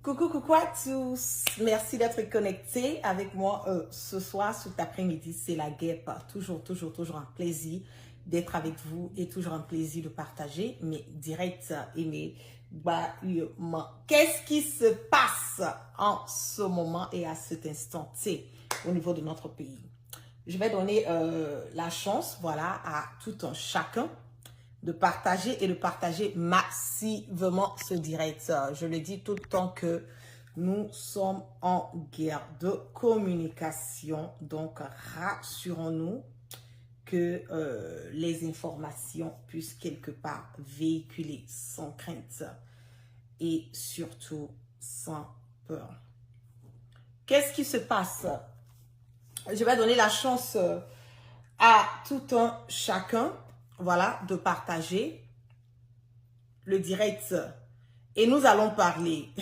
Coucou, coucou à tous. Merci d'être connectés avec moi ce soir, cet après-midi. C'est la guêpe. Toujours un plaisir d'être avec vous et toujours un plaisir de partager mes directs et mes bâillements. Qu'est-ce qui se passe en ce moment et à cet instant T au niveau de notre pays? Je vais donner la chance, voilà, à tout un chacun de partager et de partager massivement ce direct. Je le dis tout le temps que nous sommes en guerre de communication. Donc, rassurons-nous que les informations puissent quelque part véhiculer sans crainte et surtout sans peur. Qu'est-ce qui se passe? Je vais donner la chance à tout un chacun, voilà, de partager le direct. Et nous allons parler,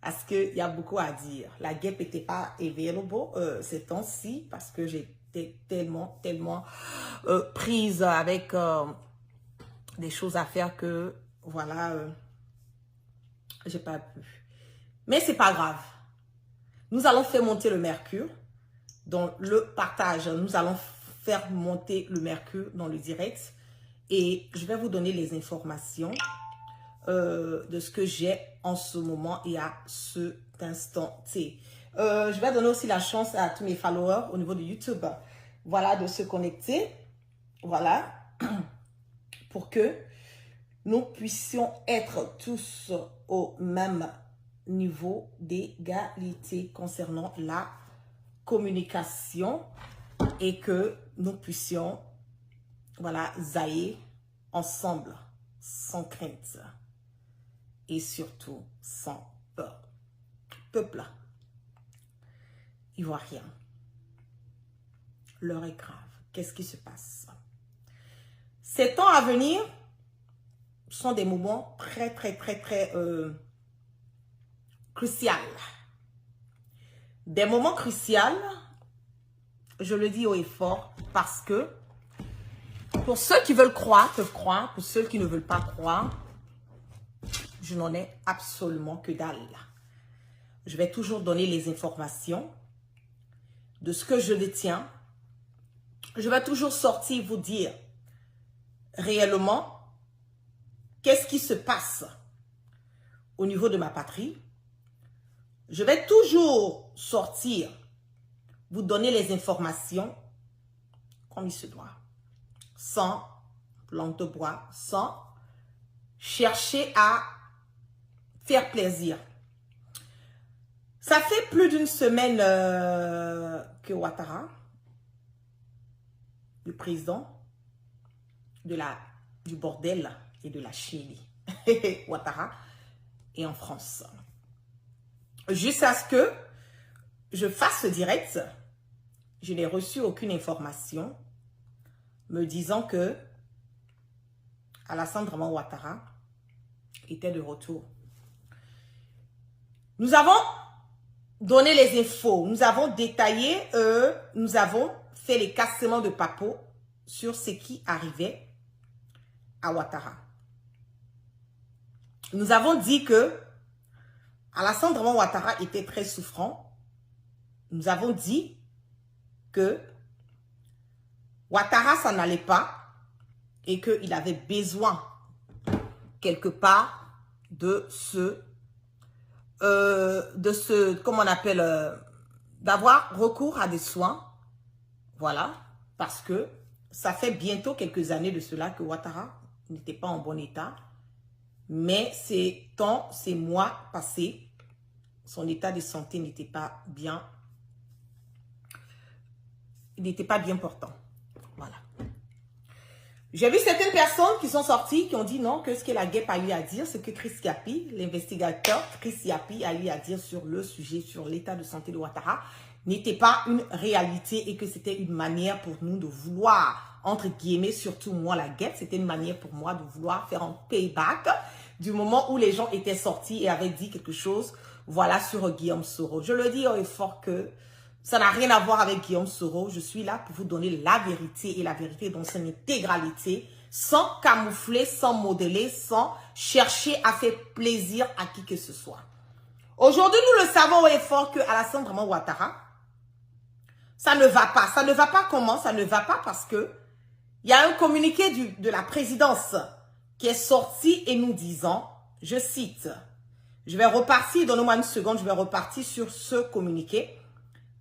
parce qu'il y a beaucoup à dire. La guêpe n'était pas available ces temps-ci, parce que j'étais tellement prise avec des choses à faire que, voilà, j'ai pas pu. Mais c'est pas grave. Nous allons faire monter le mercure dans le partage. Nous allons faire monter le mercure dans le direct et je vais vous donner les informations de ce que j'ai en ce moment et à cet instant T. Je vais donner aussi la chance à tous mes followers au niveau de YouTube, voilà, de se connecter, voilà, pour que nous puissions être tous au même niveau d'égalité concernant la communication et que nous puissions, voilà, zailler ensemble, sans crainte et surtout sans peur. Peuple ivoirien, l'heure est grave. Qu'est-ce qui se passe? Ces temps à venir sont des moments très cruciaux. Des moments cruciaux, je le dis haut et fort, parce que pour ceux qui veulent croire, peuvent croire. Pour ceux qui ne veulent pas croire, je n'en ai absolument que dalle. Je vais toujours donner les informations de ce que je détiens. Je vais toujours sortir vous dire réellement qu'est-ce qui se passe au niveau de ma patrie. Je vais toujours sortir vous donner les informations comme il se doit, sans langue de bois, sans chercher à faire plaisir. Ça fait plus d'une semaine que Ouattara, le président du bordel et de la Chili, Ouattara, est en France. Jusqu'à ce que je fasse ce direct, je n'ai reçu aucune information me disant que Alassane Draman Ouattara était de retour. Nous avons donné les infos, nous avons détaillé, nous avons fait les cassements de papeaux sur ce qui arrivait à Ouattara. Nous avons dit que Alassane Draman Ouattara était très souffrant. Nous avons dit que Ouattara, ça n'allait pas et qu'il avait besoin quelque part de comment on appelle, d'avoir recours à des soins. Voilà, parce que ça fait bientôt quelques années de cela que Ouattara n'était pas en bon état. Mais ces temps, ces mois passés, son état de santé n'était pas bien. Il n'était pas bien portant. Voilà. J'ai vu certaines personnes qui sont sorties, qui ont dit non, que ce que la guêpe a eu à dire, ce que Chris Yapi, l'investigateur Chris Yapi a eu à dire sur le sujet, sur l'état de santé de Ouattara, n'était pas une réalité et que c'était une manière pour nous de vouloir, entre guillemets, surtout moi la guêpe, c'était une manière pour moi de vouloir faire un payback du moment où les gens étaient sortis et avaient dit quelque chose, voilà, sur Guillaume Soro. Je le dis haut et fort que ça n'a rien à voir avec Guillaume Soro. Je suis là pour vous donner la vérité et la vérité dans son intégralité sans camoufler, sans modeler, sans chercher à faire plaisir à qui que ce soit. Aujourd'hui, nous le savons haut et fort que Alassane Draman Ouattara, ça ne va pas. Ça ne va pas comment? Ça ne va pas parce que il y a un communiqué de la présidence qui est sorti et nous disant, je cite, je vais repartir, donnez-moi une seconde, je vais repartir sur ce communiqué.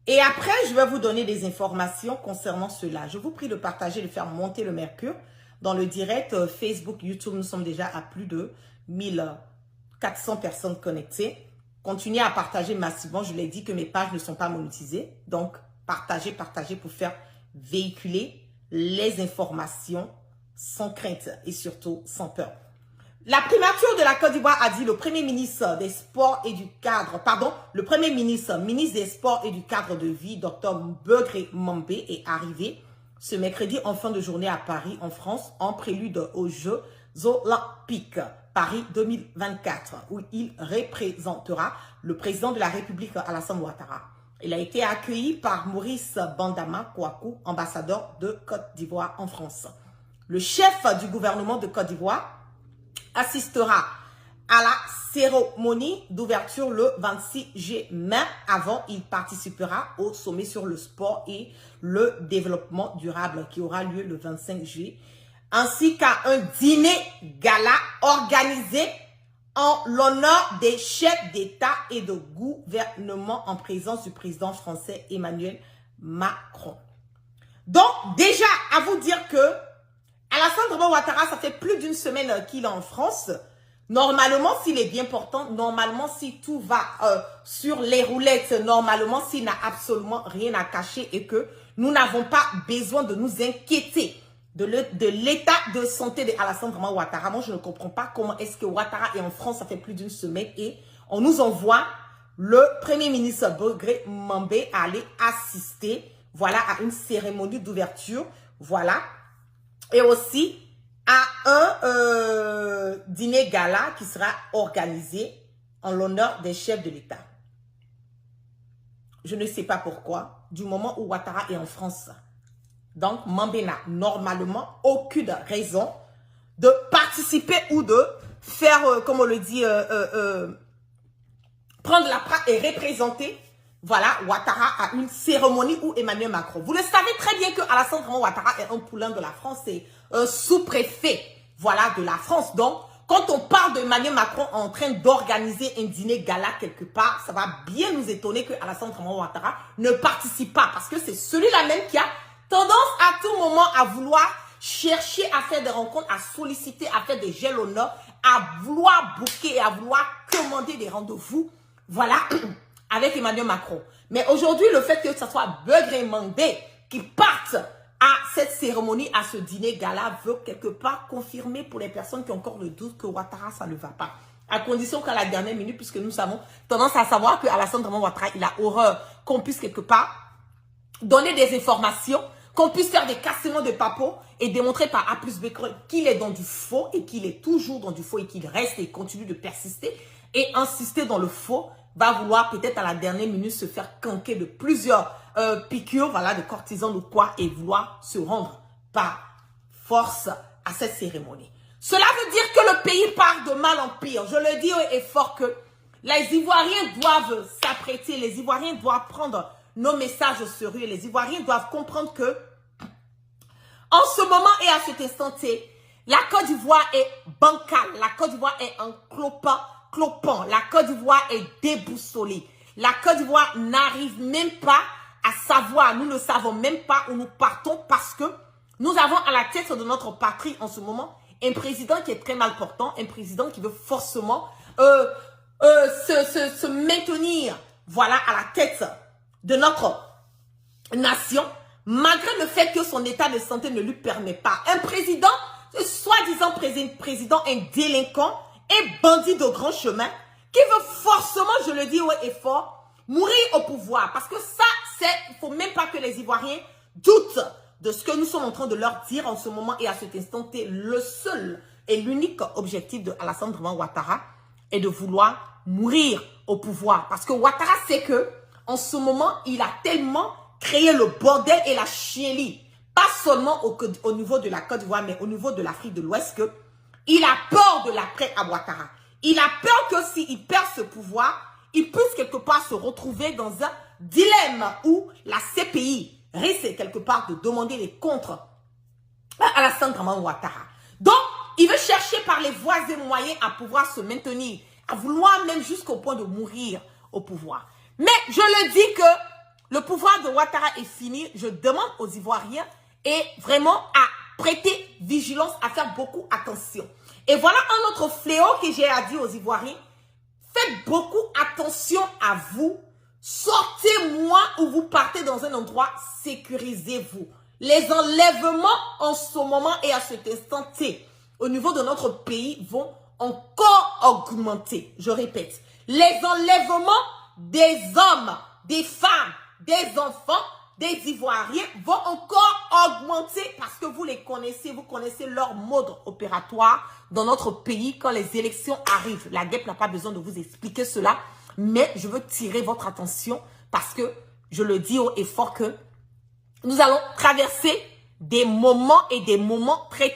Et après, je vais vous donner des informations concernant cela. Je vous prie de partager, de faire monter le mercure dans le direct Facebook, YouTube. Nous sommes déjà à plus de 1400 personnes connectées. Continuez à partager massivement. Je l'ai dit que mes pages ne sont pas monétisées. Donc, partagez, partagez pour faire véhiculer les informations sans crainte et surtout sans peur. La primature de la Côte d'Ivoire a dit le Premier ministre des Sports et du cadre, pardon, le Premier ministre des Sports et du cadre de vie, Dr Begré Mambé, est arrivé ce mercredi en fin de journée à Paris, en France, en prélude aux Jeux Olympiques Paris 2024, où il représentera le président de la République, Alassane Ouattara. Il a été accueilli par Maurice Bandama Kouakou, ambassadeur de Côte d'Ivoire en France. Le chef du gouvernement de Côte d'Ivoire assistera à la cérémonie d'ouverture le 26 mai. Avant, il participera au sommet sur le sport et le développement durable qui aura lieu le 25 juillet, ainsi qu'à un dîner gala organisé en l'honneur des chefs d'État et de gouvernement en présence du président français Emmanuel Macron. Donc, déjà, à vous dire que Alassane Draman Ouattara, ça fait plus d'une semaine qu'il est en France. Normalement, s'il est bien portant, normalement, si tout va sur les roulettes, normalement, s'il n'a absolument rien à cacher et que nous n'avons pas besoin de nous inquiéter de l'état de santé de Alassane Draman Ouattara. Moi, je ne comprends pas comment est-ce que Ouattara est en France, ça fait plus d'une semaine et on nous envoie le Premier ministre Begré Mambé aller assister, voilà, à une cérémonie d'ouverture, voilà, et aussi à un dîner gala qui sera organisé en l'honneur des chefs de l'État. Je ne sais pas pourquoi, du moment où Ouattara est en France, donc Mambé n'a normalement aucune raison de participer ou de faire, comme on le dit, prendre la part et représenter, voilà, Ouattara à une cérémonie où Emmanuel Macron. Vous le savez très bien que Alassane Draman Ouattara est un poulain de la France, c'est un sous-préfet, voilà, de la France. Donc, quand on parle d'Emmanuel Macron en train d'organiser un dîner gala quelque part, ça va bien nous étonner que Alassane Draman Ouattara ne participe pas, parce que c'est celui-là même qui a tendance à tout moment à vouloir chercher à faire des rencontres, à solliciter, à faire des gels honneurs, à vouloir booker et à vouloir commander des rendez-vous, voilà, avec Emmanuel Macron. Mais aujourd'hui, le fait que ce soit Begré Mambé qui parte à cette cérémonie, à ce dîner gala, veut quelque part confirmer pour les personnes qui ont encore le doute que Ouattara, ça ne va pas. À condition qu'à la dernière minute, puisque nous avons tendance à savoir que Alassane Draman Ouattara, il a horreur qu'on puisse quelque part donner des informations, qu'on puisse faire des cassements de papeaux et démontrer par A plus B qu'il est dans du faux et qu'il est toujours dans du faux et qu'il reste et continue de persister et insister dans le faux, va vouloir peut-être à la dernière minute se faire canquer de plusieurs piqûres, voilà, de cortisone ou quoi, et vouloir se rendre par force à cette cérémonie. Cela veut dire que le pays part de mal en pire. Je le dis haut et fort que les Ivoiriens doivent s'apprêter, les Ivoiriens doivent prendre nos messages au sérieux. Les Ivoiriens doivent comprendre que en ce moment et à cet instant, la Côte d'Ivoire est bancale. La Côte d'Ivoire est un clopant. La Côte d'Ivoire est déboussolée. La Côte d'Ivoire n'arrive même pas à savoir, nous ne savons même pas où nous partons parce que nous avons à la tête de notre patrie en ce moment un président qui est très mal portant, un président qui veut forcément se maintenir, voilà, à la tête de notre nation, malgré le fait que son état de santé ne lui permet pas. Un président, soi-disant président, un délinquant et bandit de grand chemin, qui veut forcément, je le dis haut et fort, mourir au pouvoir. Parce que ça, il ne faut même pas que les Ivoiriens doutent de ce que nous sommes en train de leur dire en ce moment et à cet instant. Le seul et l'unique objectif de Alassane Draman Ouattara est de vouloir mourir au pouvoir. Parce que Ouattara sait que en ce moment, il a tellement créé le bordel et la chienlit pas seulement au niveau de la Côte d'Ivoire, mais au niveau de l'Afrique de l'Ouest, qu'il a peur de l'après à Ouattara. Il a peur que s'il perd ce pouvoir, il puisse quelque part se retrouver dans un dilemme où la CPI risque quelque part de demander les comptes à Alassane Dramane Ouattara. Donc, il veut chercher par les voies et moyens à pouvoir se maintenir, à vouloir même jusqu'au point de mourir au pouvoir. Mais je le dis que le pouvoir de Ouattara est fini. Je demande aux Ivoiriens et vraiment à prêter vigilance, à faire beaucoup attention. Et voilà un autre fléau que j'ai à dire aux Ivoiriens. Faites beaucoup attention à vous. Sortez moins ou vous partez dans un endroit, sécurisez-vous. Les enlèvements en ce moment et à cet instant T au niveau de notre pays vont encore augmenter. Je répète, les enlèvements des hommes, des femmes, des enfants, des Ivoiriens vont encore augmenter parce que vous les connaissez, vous connaissez leur mode opératoire dans notre pays quand les élections arrivent. La guêpe n'a pas besoin de vous expliquer cela, mais je veux tirer votre attention parce que je le dis haut et fort que nous allons traverser des moments et des moments très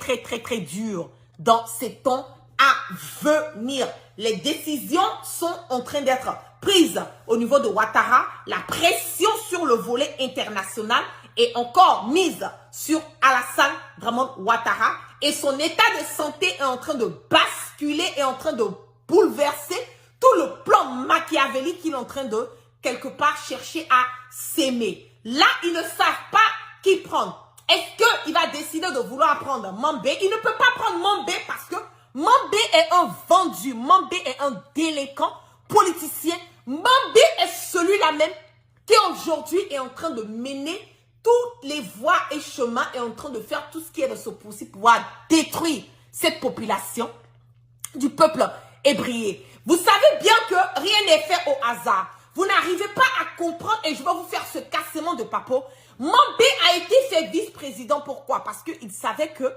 durs dans ces temps à venir. Les décisions sont en train d'être prises au niveau de Ouattara. La pression sur le volet international est encore mise sur Alassane Dramane Ouattara et son état de santé est en train de basculer, est en train de bouleverser tout le plan machiavélique qu'il est en train de quelque part chercher à s'aimer. Là, ils ne savent pas qui prendre. Est-ce qu'il va décider de vouloir prendre Mambé? Il ne peut pas prendre Mambé parce que Mambé est un vendu. Mambé est un délinquant politicien. Mambé est celui-là même qui aujourd'hui est en train de mener toutes les voies et chemins et en train de faire tout ce qui est de ce possible pour pouvoir détruire cette population du peuple ébrié. Vous savez bien que rien n'est fait au hasard. Vous n'arrivez pas à comprendre et je vais vous faire ce cassement de papo. Mambé a été fait vice-président. Pourquoi? Parce qu'il savait que,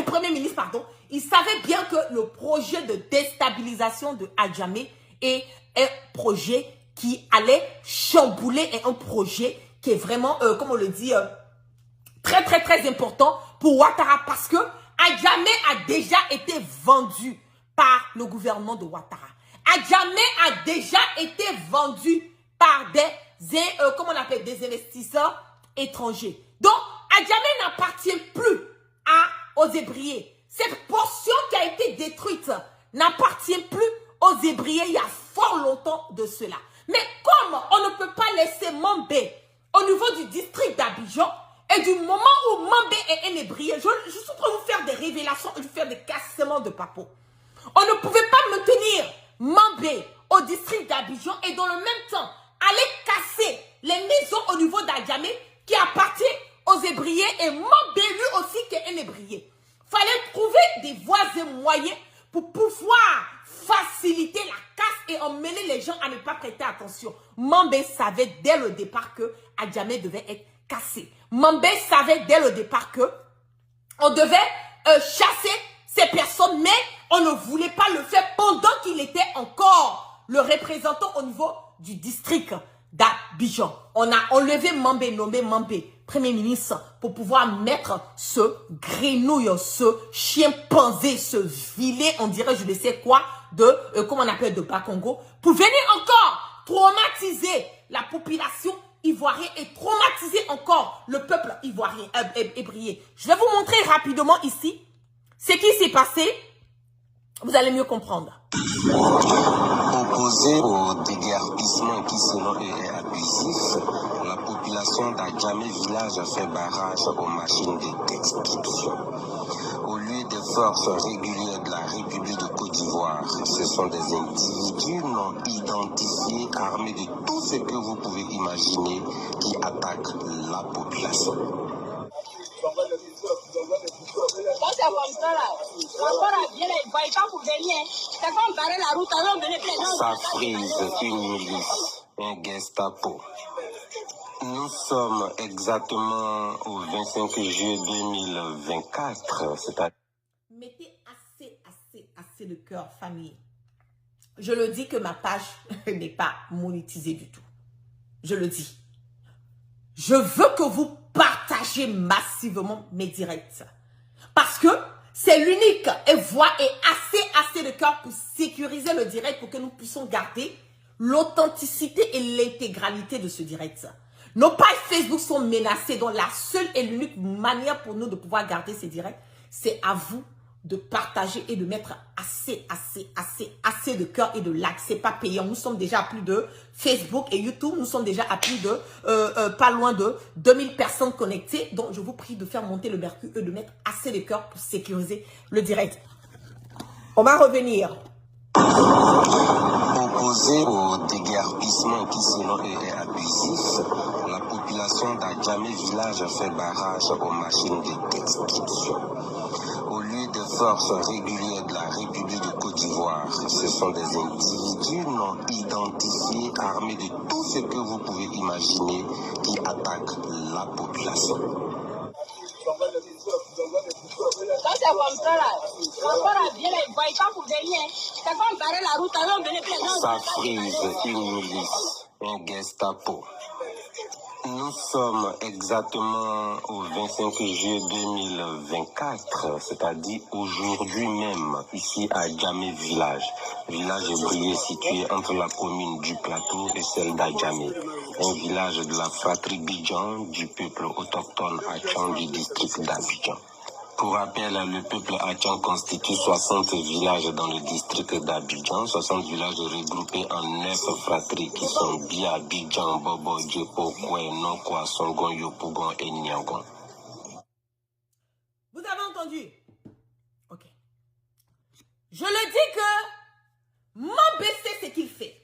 Premier ministre, pardon, il savait bien que le projet de déstabilisation de Adjamé est un projet qui allait chambouler et un projet qui est vraiment, comme on le dit, très important pour Ouattara parce que Adjamé a déjà été vendu par le gouvernement de Ouattara. Adjamé a déjà été vendu par comment on appelle, des investisseurs étrangers. Donc, Adjamé n'appartient plus aux Ébriés. Cette portion qui a été détruite n'appartient plus aux Ébriés il y a fort longtemps de cela. Mais comme on ne peut pas laisser Mambé au niveau du district d'Abidjan, et du moment où Mambé est un Ébrié, je suis en train de vous faire des révélations et de vous faire des cassements de papo. On ne pouvait pas maintenir Mambé au district d'Abidjan et dans le même temps aller casser les maisons au niveau d'Adjamé qui appartient aux Ébriés et Mambé lui aussi qui est un Ébrié. Fallait trouver des voies et moyens pour pouvoir faciliter la casse et emmener les gens à ne pas prêter attention. Mambé savait dès le départ que Adjamé devait être cassé. Mambé savait dès le départ que on devait chasser ces personnes, mais on ne voulait pas le faire pendant qu'il était encore le représentant au niveau du district d'Abidjan. On a enlevé Mambé, nommé Mambé Premier ministre pour pouvoir mettre ce grenouille, ce chimpanzé, ce vilain, on dirait je ne sais quoi, de, comment on appelle, de Bas-Congo, pour venir encore traumatiser la population ivoirienne et traumatiser encore le peuple ivoirien, ébrié. Je vais vous montrer rapidement ici ce qui s'est passé. Vous allez mieux comprendre. Opposé au déguerpissement qui selon eux est abusif, la population d'Adjamé village a fait barrage aux machines d'expulsion. Au lieu des forces régulières de la République de Côte d'Ivoire, ce sont des individus non identifiés, armés de tout ce que vous pouvez imaginer, qui attaquent la population. Ça frise une milice, un Gestapo. Nous sommes exactement au 25 juillet 2024. Mettez assez de cœur, famille. Je le dis que ma page n'est pas monétisée du tout. Je le dis. Je veux que vous partiez partagez massivement mes directs. Parce que c'est l'unique voie et assez de cœur pour sécuriser le direct pour que nous puissions garder l'authenticité et l'intégralité de ce direct. Nos pages Facebook sont menacées, donc la seule et l'unique manière pour nous de pouvoir garder ces directs, c'est à vous de partager et de mettre assez de cœur et de likes. C'est pas payant. Nous sommes déjà à plus de Facebook et YouTube. Nous sommes déjà à plus de, pas loin de 2000 personnes connectées. Donc, je vous prie de faire monter le mercure et de mettre assez de cœur pour sécuriser le direct. On va revenir. Opposé au déguerpissement qui selon eux est abusif, la population d'Adjamé village fait barrage aux machines d'expulsion. Au lieu des forces régulières de la République de Côte d'Ivoire, ce sont des individus non identifiés, armés de tout ce que vous pouvez imaginer, qui attaquent la population. Ça c'est comme ça là. Encore à bien les voyants pour venir. C'est comme barrer la route alors venez plein. Ça frise une milice, un Gestapo. Nous sommes exactement au 25 juillet 2024, c'est-à-dire aujourd'hui même, ici à Adjamé village. Village ébrié situé entre la commune du Plateau et celle d'Adjamé. Un village de la fratrie Bidjan du peuple autochtone Atchan du district d'Abidjan. Pour rappel, le peuple Atchan constitue 60 villages dans le district d'Abidjan, 60 villages regroupés en 9 fratries qui sont Bia, Bidjan, Bobo, Djepo, Koué, Nokwa, Songon, Yopougon et Nyangon. Vous avez entendu? Ok. Je le dis que Mambé sait ce qu'il fait.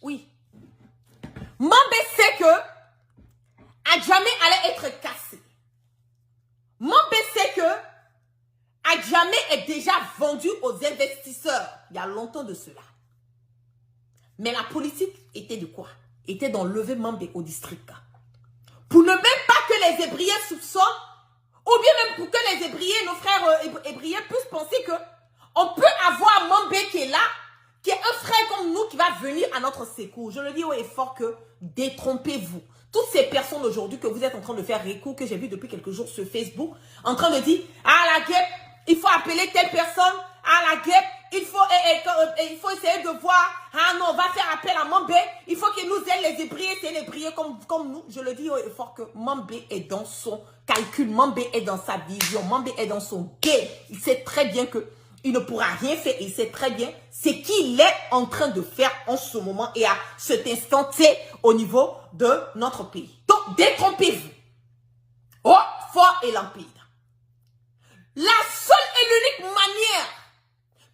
Oui. Mambé sait que Adjamé allait être cassé. Mambé sait que Adjamé est déjà vendu aux investisseurs. Il y a longtemps de cela. Mais la politique était de quoi? Était d'enlever Mambé au district. Pour ne même pas que les Hébriers soupçonnent, ou bien même pour que les Hébriers, nos frères Hébriers, puissent penser que on peut avoir Mambé qui est là, qui est un frère comme nous qui va venir à notre secours. Je le dis haut et fort que détrompez-vous. Toutes ces personnes aujourd'hui que vous êtes en train de faire recours, que j'ai vu depuis quelques jours sur Facebook, en train de dire, ah la guêpe, il faut appeler telle personne, ah la guêpe, il faut essayer de voir, ah non, on va faire appel à Mambé, il faut qu'il nous aide les Hébriers, c'est les Hébriers comme nous. Je le dis haut et fort que Mambé est dans son calcul, Mambé est dans sa vision, Mambé est dans son game. Il sait très bien que il ne pourra rien faire. Il sait très bien ce qu'il est en train de faire en ce moment et à cet instant T au niveau de notre pays. Donc, détrompez-vous. Oh, fort et limpide. La seule et l'unique manière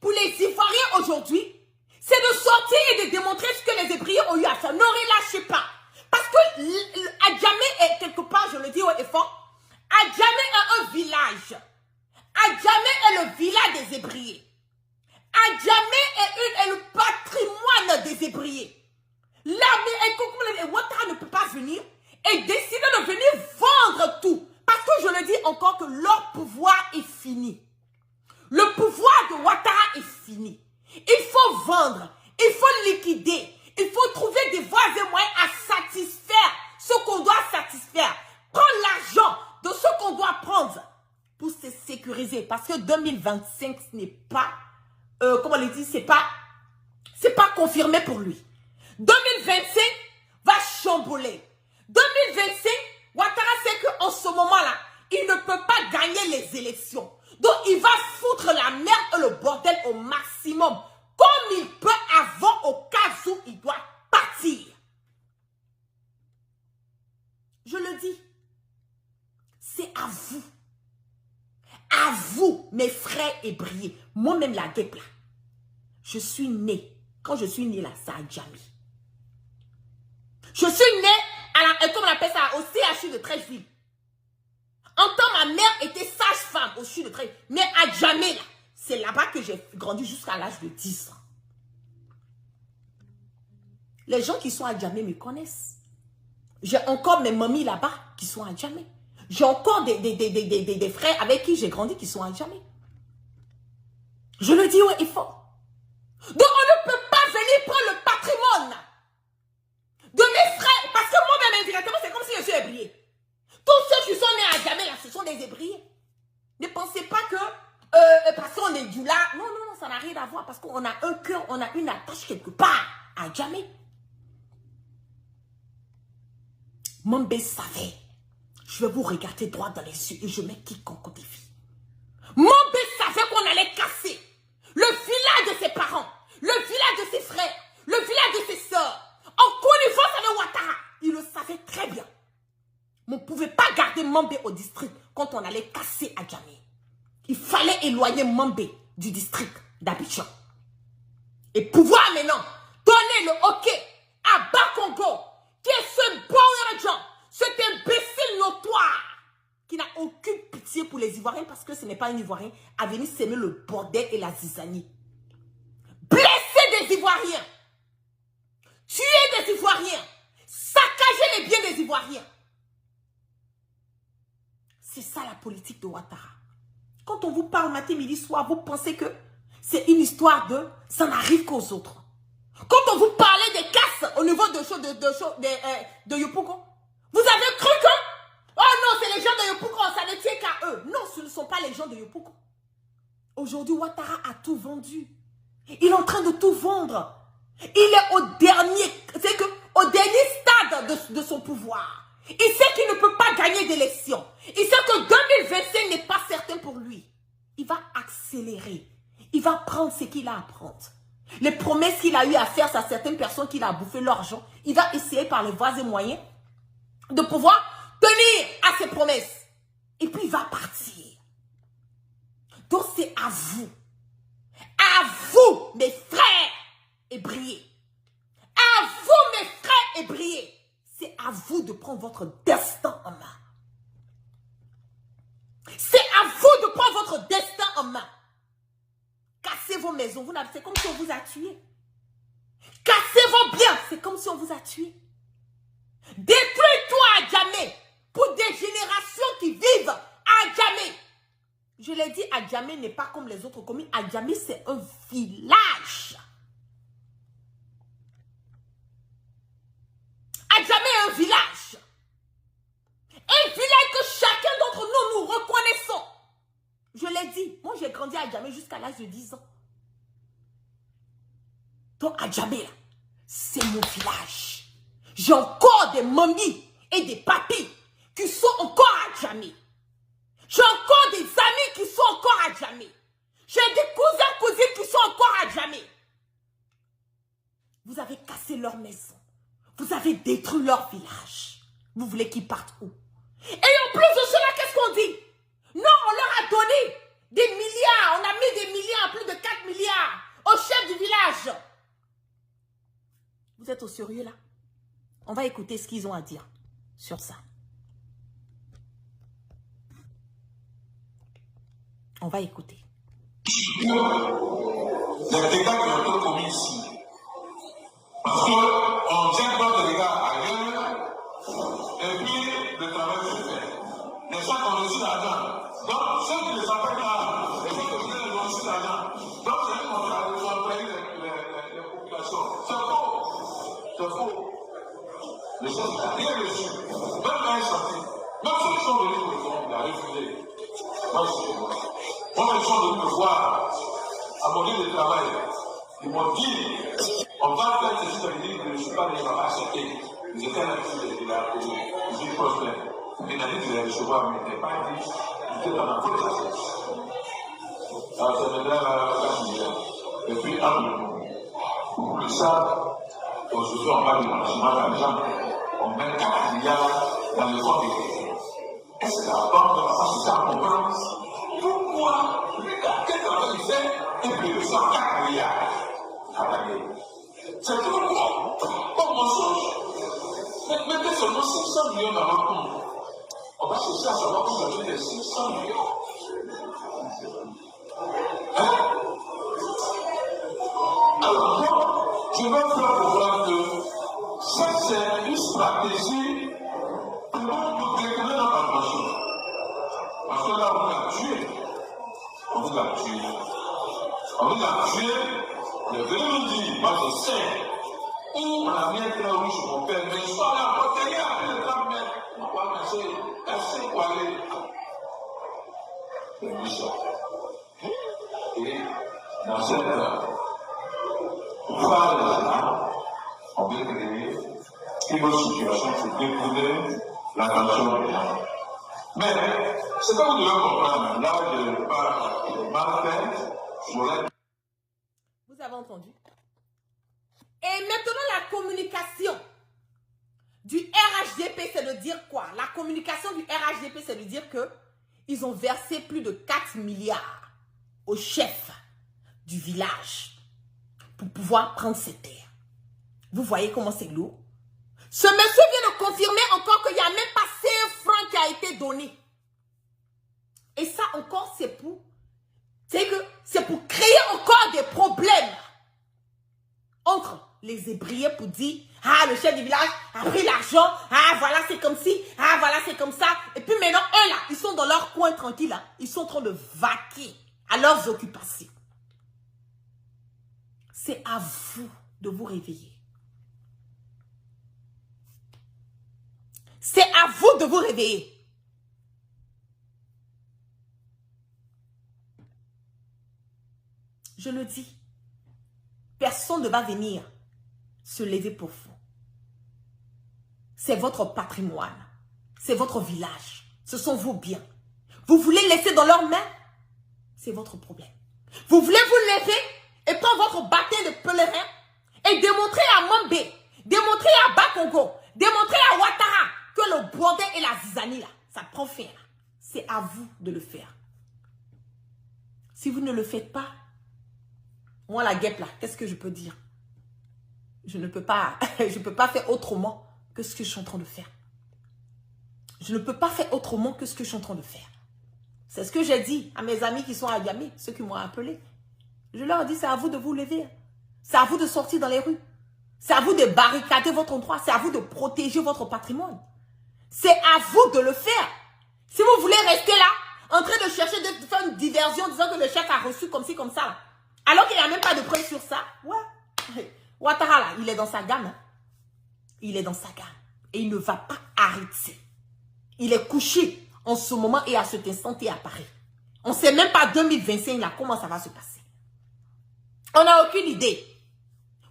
pour les Ivoiriens aujourd'hui, c'est de sortir et de démontrer ce que les Hébriers ont eu à faire. Ne relâchez pas. Parce que Adjamé est quelque part, je le dis haut et fort, Adjamé est un village. Adjamé est le village des Hébriers. Adjamé est le patrimoine des Hébriers. L'armée et Ouattara ne peut pas venir et décider de venir vendre tout. Parce que je le dis encore que leur pouvoir est fini. Le pouvoir de Ouattara est fini. Il faut vendre, il faut liquider, il faut trouver des voies et moyens à satisfaire ce qu'on doit satisfaire. Prendre l'argent de ce qu'on doit prendre pour se sécuriser. Parce que 2025, ce n'est pas, comment on le dit, c'est pas confirmé pour lui. 2025 va chambouler. 2025, Ouattara sait qu'en ce moment-là, il ne peut pas gagner les élections. Donc, il va foutre la merde et le bordel au maximum. Comme il peut avant, au cas où il doit partir. Je le dis. C'est à vous. À vous, mes frères hébriers. Moi-même, la guêpe là. Je suis née. Quand je suis née là, ça a Adjamé. Je suis née à la, comme on appelle ça, au CHU de Trècheville. En temps, ma mère était sage-femme au CHU de Trècheville. Mais Adjamé là, c'est là-bas que j'ai grandi jusqu'à l'âge de 10 ans. Les gens qui sont à Adjamé me connaissent. J'ai encore mes mamies là-bas qui sont à Adjamé. J'ai encore des frères avec qui j'ai grandi qui sont à Adjamé. Je le dis, ouais, il faut. Donc, on ne peut pas venir prendre le patrimoine de mes frères. Parce que moi-même, indirectement, c'est comme si je suis hébrier. Tous ceux qui sont nés à Djamé, là, ce sont des Hébriens. Ne pensez pas que parce qu'on est du là. Non, non, non, ça n'a rien à voir. Parce qu'on a un cœur, on a une attache quelque part à Djamé. Mambé savait. Je vais vous regarder droit dans les yeux et je mets quiconque au défi. Mambé savait qu'on allait casser le village de ses parents, le village de ses frères, le village de ses soeurs. En connivence avec Ouattara. Il le savait très bien. Mais on ne pouvait pas garder Mambé au district quand on allait casser à Djamé. Il fallait éloigner Mambé du district d'Abidjan. Et pouvoir maintenant donner le hockey à Bakongo, qui est ce bon gens, cet imbécile notoire, qui n'a aucune pitié pour les Ivoiriens parce que ce n'est pas un Ivoirien à venir s'aimer le bordel et la zizanie. Blesser des Ivoiriens, tuer des Ivoiriens, saccager les biens des Ivoiriens. C'est ça la politique de Ouattara. Quand on vous parle matin, midi, soir, vous pensez que c'est une histoire de ça n'arrive qu'aux autres. Quand on vous parlait des casses au niveau de Yopougon, vous avez cru que oh non, c'est les gens de Yopougon, ça ne tient qu'à eux. Non, ce ne sont pas les gens de Yopougon. Aujourd'hui, Ouattara a tout vendu. Il est en train de tout vendre. Il est au dernier stade de son pouvoir. Il sait qu'il ne peut pas gagner d'élection. Il sait que 2025 n'est pas certain pour lui. Il va accélérer. Il va prendre ce qu'il a à prendre. Les promesses qu'il a eu à faire à certaines personnes qu'il a bouffé leur argent, il va essayer par les voies et moyens de pouvoir tenir à ses promesses. Et puis il va partir. Donc c'est à vous, mes frères hébriers, à vous, mes frères hébriers, c'est à vous de prendre votre destin en main. C'est à vous de prendre votre destin en main. Cassez vos maisons, c'est comme si on vous a tué. Cassez vos biens, c'est comme si on vous a tué. Détruis-toi à Djamé pour des générations qui vivent à Djamé. Je l'ai dit, Adjamé n'est pas comme les autres communes. Adjamé, c'est un village. Adjamé est un village. Un village que chacun d'entre nous, nous reconnaissons. Je l'ai dit, moi j'ai grandi à Adjamé jusqu'à l'âge de 10 ans. Donc Adjamé, là, c'est mon village. J'ai encore des mamies et des papis qui sont encore à Adjamé. J'ai encore des amis qui sont encore à Djamé. J'ai des cousins, cousines qui sont encore à Djamé. Vous avez cassé leur maison. Vous avez détruit leur village. Vous voulez qu'ils partent où? Et en plus de cela, qu'est-ce qu'on dit? Non, on leur a donné des milliards. On a mis des milliards, plus de 4 milliards au chef du village. Vous êtes au sérieux là? On va écouter ce qu'ils ont à dire sur ça. On va écouter. Les dégâts qui ont été commis ici. Parce qu'on jette d'autres dégâts ailleurs, et puis le travail se fait. Les gens ont reçu l'argent. Donc, ceux qui ne savent pas, les gens qui ont reçu l'argent. Donc, c'est eux qui ont employé les populations. C'est faux. C'est faux. Les gens n'ont rien reçu. Même quand ils sont sortis, même ceux qui sont venus pour le fond, il a refusé. Moi, je suis moi. Moi, ils sont venus me voir à mon lieu de travail. Ils m'ont dit, on va faire ceci, ça veut dire que je ne suis pas déjà accepté. Ils étaient là-dessus, il a appelé. Je dis problème. Il a dit qu'il allait recevoir, mais il n'était pas dit. Il était dans la faute. Alors, ça me donne la. Et puis, pour le ça, aujourd'hui, on parle de blanchiment d'argent. On met 4 milliards dans le compte des chrétiens. Est-ce que la banque va pas se faire comprendre? Pourquoi quel travail il fait et puis il sort 4 milliards à l'année? C'est tout quoi? Comme mensonge. Mettez seulement 600 millions dans votre compte. On va chercher à savoir comment vous avez les 600 millions. Hein? Alors, moi, je vais faire voir que ça, c'est une stratégie pour nous déclencher dans la machine. Parce que là, on vous a tué. On vous a tué. On vous a tué. Le venu nous dit, moi je sais, où on a mis un très rouge sur mon père, mais je suis allé à côté, après le grand-mère, on va penser, sait où aller. Le bishop. Et dans cette phase-là, on veut créer une autre situation pour détourner l'attention des gens. Mais ce que vous devez comprendre, là je parle mal fait, vous avez entendu? Et maintenant, la communication du RHDP, c'est de dire quoi? La communication du RHDP, c'est de dire que ils ont versé plus de 4 milliards au chef du village pour pouvoir prendre ses terres. Vous voyez comment c'est lourd? Ce monsieur vient de confirmer encore qu'il n'y a même pas 5 francs qui a été donné. Et ça encore, c'est pour créer encore des problèmes entre les Hébrieux pour dire, ah, le chef du village a pris l'argent, ah, voilà, c'est comme ci, ah, voilà, c'est comme ça. Et puis maintenant, eux, là, ils sont dans leur coin tranquille, là. Ils sont en train de vaquer à leurs occupations. C'est à vous de vous réveiller. C'est à vous de vous réveiller. Je le dis, personne ne va venir se lever pour vous. C'est votre patrimoine. C'est votre village. Ce sont vos biens. Vous voulez laisser dans leurs mains? C'est votre problème. Vous voulez vous lever et prendre votre baptême de pèlerin et démontrer à Mambé, démontrer à Bakongo, démontrer à Ouattara que le bordel et la zizanie là, ça prend fin. C'est à vous de le faire. Si vous ne le faites pas, moi la guêpe là, qu'est-ce que je peux dire? Je ne peux pas, faire autrement que ce que je suis en train de faire. Je ne peux pas faire autrement que ce que je suis en train de faire. C'est ce que j'ai dit à mes amis qui sont à Yamé, ceux qui m'ont appelé. Je leur ai dit, c'est à vous de vous lever. C'est à vous de sortir dans les rues. C'est à vous de barricader votre endroit. C'est à vous de protéger votre patrimoine. C'est à vous de le faire. Si vous voulez rester là, en train de chercher, de faire une diversion, disant que le chef a reçu comme ci, comme ça, là, alors qu'il n'y a même pas de preuve sur ça, ouais. Ouattara, là, il est dans sa gamme. Hein. Il est dans sa gamme. Et il ne va pas arrêter. Il est couché en ce moment et à cet instant, il est à Paris. On ne sait même pas 2025, là, comment ça va se passer. On n'a aucune idée.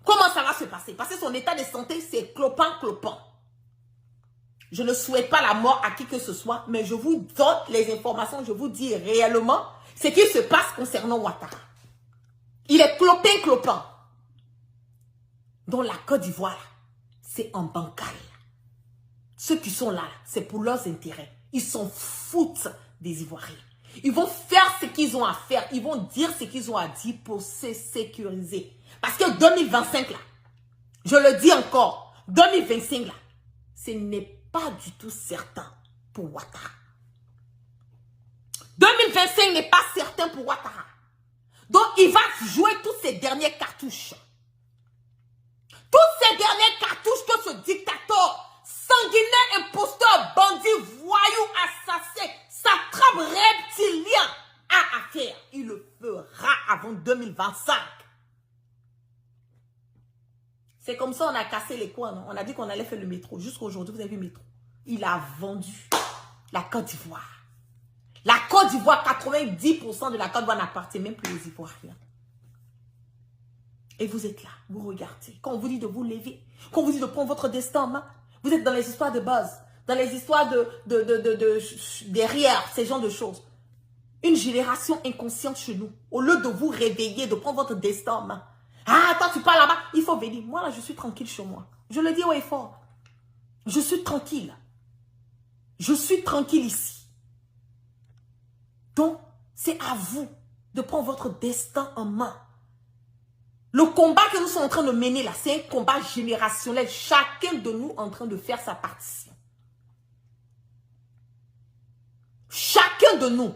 Comment ça va se passer? Parce que son état de santé, c'est clopant. Je ne souhaite pas la mort à qui que ce soit, mais je vous donne les informations, je vous dis réellement ce qui se passe concernant Ouattara. Il est clopin. Dans la Côte d'Ivoire, c'est en bancal. Ceux qui sont là, c'est pour leurs intérêts. Ils s'en foutent des Ivoiriens. Ils vont faire ce qu'ils ont à faire. Ils vont dire ce qu'ils ont à dire pour se sécuriser. Parce que 2025 là, je le dis encore, 2025 là, ce n'est pas du tout certain pour Ouattara. 2025 n'est pas certain pour Ouattara. Donc il va jouer toutes ces dernières cartouches. Toutes ces dernières cartouches que ce dictateur, sanguinaire, imposteur, bandit, voyou, assassin, satrape, reptilien a à faire. Il le fera avant 2025. C'est comme ça on a cassé les coins. Non? On a dit qu'on allait faire le métro. Jusqu'à aujourd'hui, vous avez vu le métro. Il a vendu la Côte d'Ivoire. La Côte d'Ivoire, 90% de la Côte d'Ivoire n'appartient même plus aux Ivoiriens. Et vous êtes là, vous regardez. Quand on vous dit de vous lever, quand on vous dit de prendre votre destin en main, vous êtes dans les histoires de buzz, dans les histoires derrière, ces genres de choses. Une génération inconsciente chez nous, au lieu de vous réveiller, de prendre votre destin en main. Ah, toi tu parles là-bas, il faut venir. Moi là, je suis tranquille chez moi. Je le dis haut et fort. Je suis tranquille. Je suis tranquille ici. Donc, c'est à vous de prendre votre destin en main. Le combat que nous sommes en train de mener là, c'est un combat générationnel. Chacun de nous est en train de faire sa partition. Chacun de nous.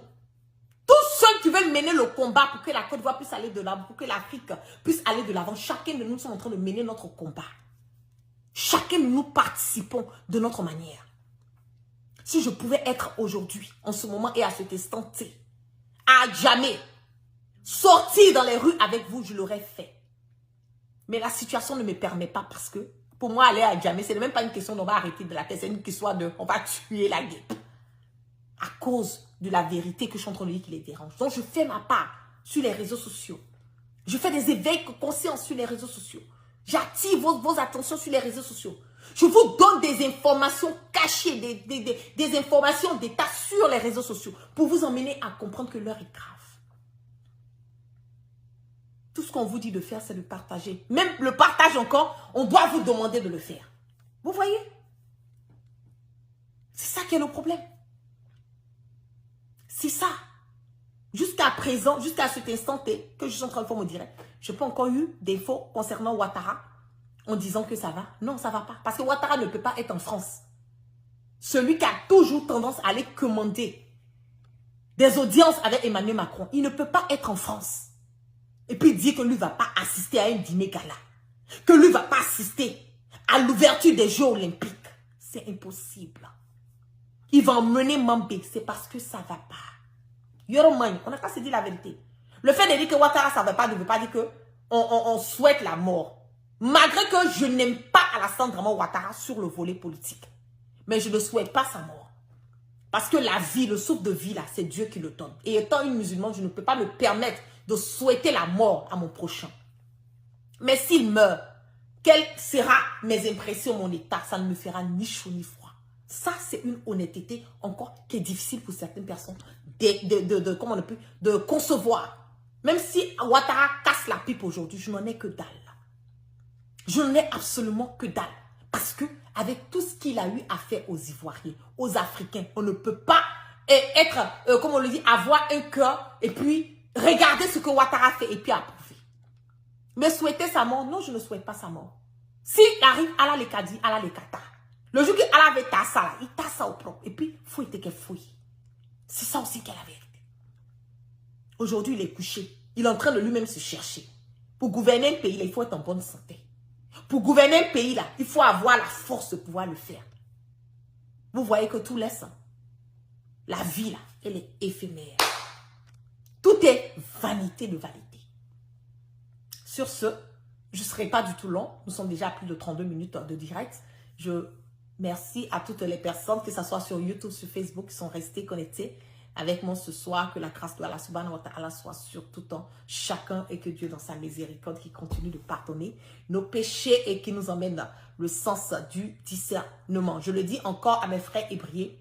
Tous ceux qui veulent mener le combat pour que la Côte d'Ivoire puisse aller de l'avant, pour que l'Afrique puisse aller de l'avant, chacun de nous sommes en train de mener notre combat. Chacun de nous participons de notre manière. Si je pouvais être aujourd'hui, en ce moment et à cet instant T, à jamais, sortir dans les rues avec vous, je l'aurais fait. Mais la situation ne me permet pas parce que, pour moi, aller à jamais, ce n'est même pas une question d'on va arrêter de la tête, c'est une question de, on va tuer la guêpe. à cause de la vérité que je suis en train de dire qui les dérange. Donc, je fais ma part sur les réseaux sociaux. Je fais des éveils de conscience sur les réseaux sociaux. J'attire vos attentions sur les réseaux sociaux. Je vous donne des informations cachées, des informations d'état sur les réseaux sociaux pour vous emmener à comprendre que l'heure est grave. Tout ce qu'on vous dit de faire, c'est de partager. Même le partage encore, on doit vous demander de le faire. Vous voyez? C'est ça qui est le problème. C'est ça. Jusqu'à présent, jusqu'à cet instant T, que je suis en train de faire mon direct, je n'ai pas encore eu d'infos concernant Ouattara en disant que ça va. Non, ça ne va pas. Parce que Ouattara ne peut pas être en France. Celui qui a toujours tendance à aller commander des audiences avec Emmanuel Macron, il ne peut pas être en France. Et puis dire que lui ne va pas assister à un dîner gala. Que lui ne va pas assister à l'ouverture des Jeux Olympiques. C'est impossible. Il va emmener Mambé. C'est parce que ça ne va pas. Yoromani, on n'a pas se dit la vérité. Le fait de dire que Ouattara ça ne veut pas dire qu'on souhaite la mort. Malgré que je n'aime pas Alassane Draman Ouattara sur le volet politique. Mais je ne souhaite pas sa mort. Parce que la vie, le souffle de vie là, c'est Dieu qui le donne. Et étant une musulmane, je ne peux pas me permettre de souhaiter la mort à mon prochain. Mais s'il meurt, quelles seront mes impressions, mon état? Ça ne me fera ni chaud ni froid. Ça, c'est une honnêteté encore qui est difficile pour certaines personnes de concevoir. Même si Ouattara casse la pipe aujourd'hui, je n'en ai que dalle. Je n'en ai absolument que dalle. Parce que avec tout ce qu'il a eu à faire aux Ivoiriens, aux Africains, on ne peut pas être, comme on le dit, avoir un cœur et puis regarder ce que Ouattara fait et puis approuver. Mais souhaiter sa mort, non, je ne souhaite pas sa mort. S'il arrive, Allah les kadi, Allah les kata. Le jour qu'Allah avait tassa là, il tassa au propre. Et puis, fouille qu'elle fouille. C'est ça aussi qu'est la vérité. Aujourd'hui, il est couché. Il est en train de lui-même se chercher. Pour gouverner un pays, là, il faut être en bonne santé. Pour gouverner un pays, là, il faut avoir la force de pouvoir le faire. Vous voyez que tout laisse. La vie, là, elle est éphémère. Tout est vanité de vanité. Sur ce, je ne serai pas du tout long. Nous sommes déjà à plus de 32 minutes de direct. Je merci à toutes les personnes, que ce soit sur YouTube, sur Facebook, qui sont restées connectées avec moi ce soir. Que la grâce de Allah subhanahu wa ta'ala soit sur tout temps, chacun, et que Dieu dans sa miséricorde qui continue de pardonner nos péchés et qui nous emmène dans le sens du discernement. Je le dis encore à mes frères hébreux,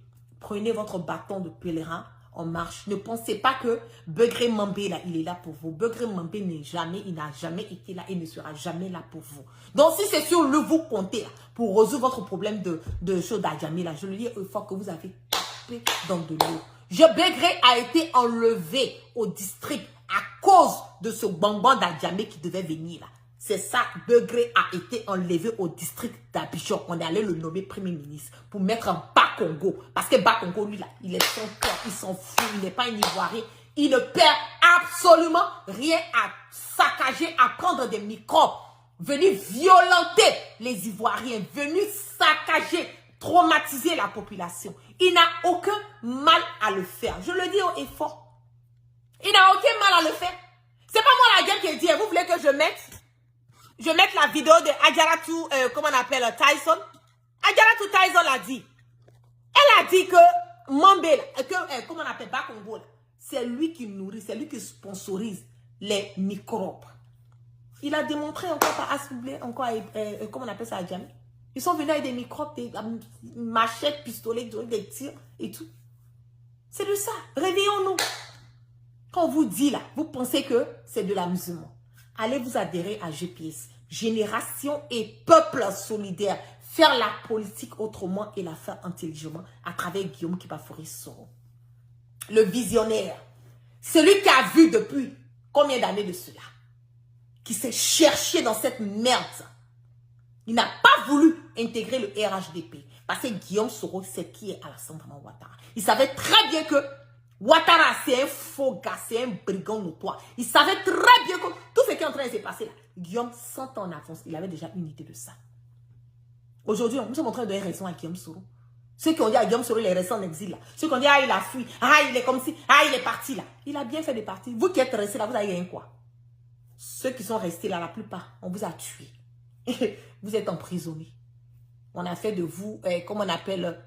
prenez votre bâton de pèlerin en marche. Ne pensez pas que Begré Mambé là, il est là pour vous. Begré Mambé il n'a jamais été là et ne sera jamais là pour vous. Donc si c'est sur le vous comptez là, pour résoudre votre problème de choses d'Adjamé là, je le dis une fois que vous avez tapé dans de l'eau. Begré a été enlevé au district à cause de ce bonbon d'Adjamé qui devait venir là. C'est ça, Begré a été enlevé au district d'Abidjan. On est allé le nommer Premier ministre pour mettre un Bas-Congo. Parce que Bas-Congo, lui, là, il est son cœur, il s'en fout, il n'est pas un Ivoirien. Il ne perd absolument rien à saccager, à prendre des microbes, venir violenter les Ivoiriens, venir saccager, traumatiser la population. Il n'a aucun mal à le faire. Je le dis haut et fort. Il n'a aucun mal à le faire. C'est pas moi la gueule qui ai dit, vous voulez que je mette la vidéo de Adjaratou, comment on appelle, Tyson. Adjaratou Tyson l'a dit. Elle a dit que Mambé, comment on appelle, Bas-Congo, c'est lui qui nourrit, c'est lui qui sponsorise les microbes. Il a démontré encore par Assemblée, encore, comment on appelle ça, Adjamé. Ils sont venus avec des microbes, des machettes, pistolets, des tirs et tout. C'est de ça. Réveillons-nous. Quand on vous dit là, vous pensez que c'est de l'amusement. Allez vous adhérer à GPS. Génération et peuple solidaire. Faire la politique autrement et la faire intelligemment à travers Guillaume Kibafori-Soro. Le visionnaire. Celui qui a vu depuis combien d'années de cela. Qui s'est cherché dans cette merde. Il n'a pas voulu intégrer le RHDP. Parce que Guillaume Soro sait qui est Alassane Draman Ouattara. Il savait très bien que Ouattara, c'est un faux gars, c'est un brigand notoire. Il savait très bien que tout ce qui est en train de se passer là, Guillaume, 100 ans en avance, il avait déjà une idée de ça. Aujourd'hui, nous sommes en train de donner raison à Guillaume Soro. Ceux qui ont dit à Guillaume Soro, il est resté en exil là. Ceux qui ont dit, ah, il a fui, ah, il est comme si, ah, il est parti là. Il a bien fait de partir. Vous qui êtes restés là, vous avez gagné quoi? Ceux qui sont restés là, la plupart, on vous a tués. Vous êtes emprisonnés. On a fait de vous, comme on appelle,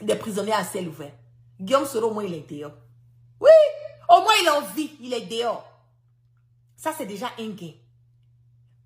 des prisonniers à ciel ouvert. Guillaume Soro, au moins, il est dehors. Oui, au moins, il est en vie, il est dehors. Ça, c'est déjà un gain.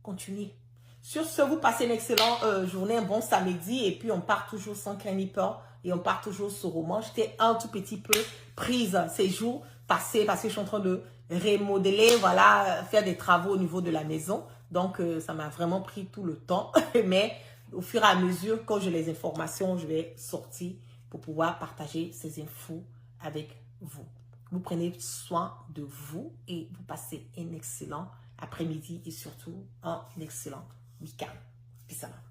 Continuez. Sur ce, vous passez une excellente journée, un bon samedi, et puis on part toujours sans crainte ni peur, et on part toujours sur roman. J'étais un tout petit peu prise ces jours passés, parce que je suis en train de remodeler, voilà, faire des travaux au niveau de la maison. Donc, ça m'a vraiment pris tout le temps, mais au fur et à mesure, quand j'ai les informations, je vais sortir pour pouvoir partager ces infos avec vous. Vous prenez soin de vous et vous passez un excellent après-midi et surtout un excellent week-end. Peace out.